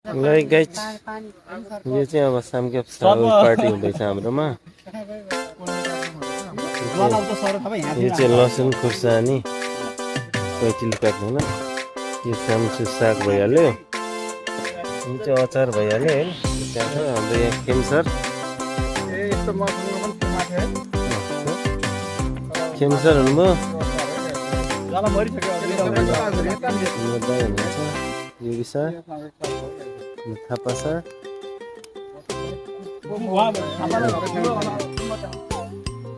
ल गाइस यो चाहिँ अब सामके पार्टी हुँदैछ हाम्रोमा। यो चाहिँ लसुन खुर्सानी पैँतिल काट्नु होइन। यो सामसु साग भइहाल्यो। यो चाहिँ अचार भइहाल्यो है। त्यहाँ छ हाम्रो यहाँ खेमसर खेमसर हुनुभयो। यो सर थापा सर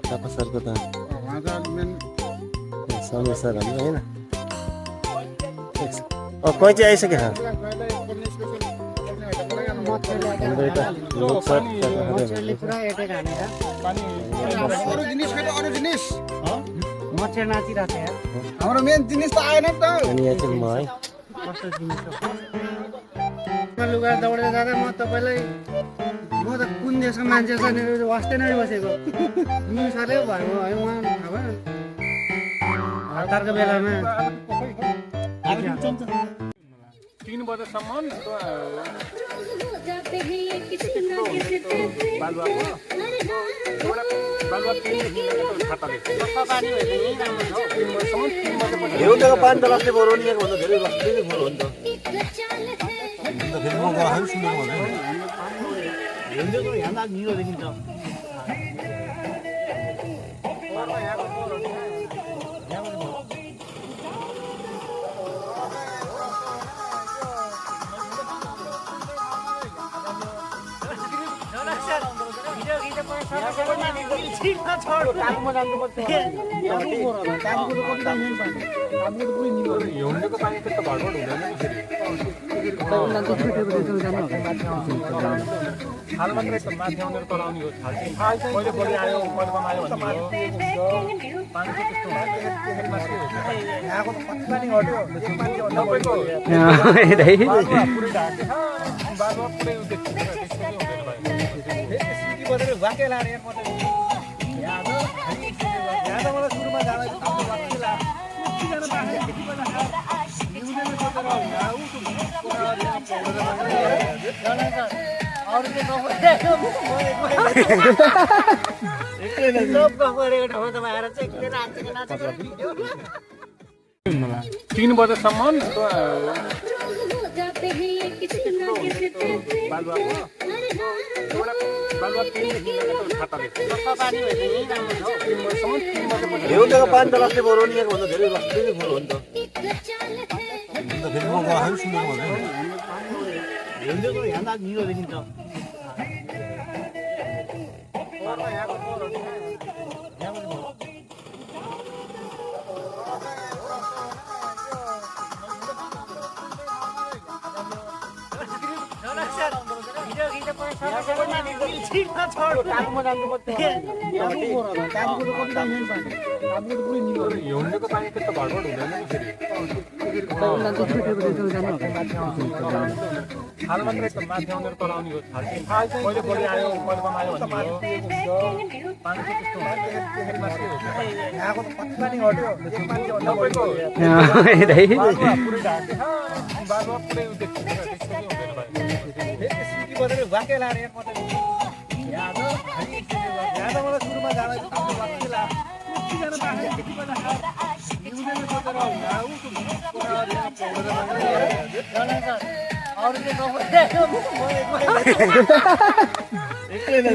थापा सरको त समय सर हाम्रो होइन। कोही चाहिँ आइसक्यो हाम्रो मेन जिनिस त आएन त। अनि यहाँ चाहिँ म है लुगा दौडेर जाँदा म तपाईँलाई म त कुन देशको मान्छे छ भनेर वास्तै नै बसेको सरले भएको है उहाँ थाहा भएन हतारको बेलामा 3 बजेसम्म एउटाको पानी त लास्टै बरु नि भन्दा धेरै लास्टै नै बरु हो नि त। फेरि म गराएको सुनेको भन्दै यहाँ निलो देखिन्छ। हिउँदको पानी त्यस्तो भडभड हुँदैन नि फेरि। खाल मात्रै त माथि आउनेर तल आउने हो। कहिले बढी आयो कहिले कम आयो भन्ने हो। पानी चाहिँ त्यस्तो पुरै ढाके बादमा पुरै तीन बजेसम्म एउटाको पानी त लास्टै बरु नि भन्दा धेरै लास्टै नै बरु हो नि त। फेरि म गराएको सुनेको भन्दै यहाँ निलो देखिन्छ। हिउँदको पानी त्यस्तो भडभड हुँदैन नि फेरि। खाल मात्रै त माथि आउनेर तल आउने हो। कहिले बढी आयो कहिले कम आयो भन्ने हो। पानी चाहिँ त्यस्तो पुरै ढाके बादमा पुरै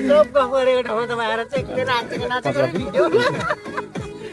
सब गफ गरेको ठाउँमा तपाईँ आएर चाहिँ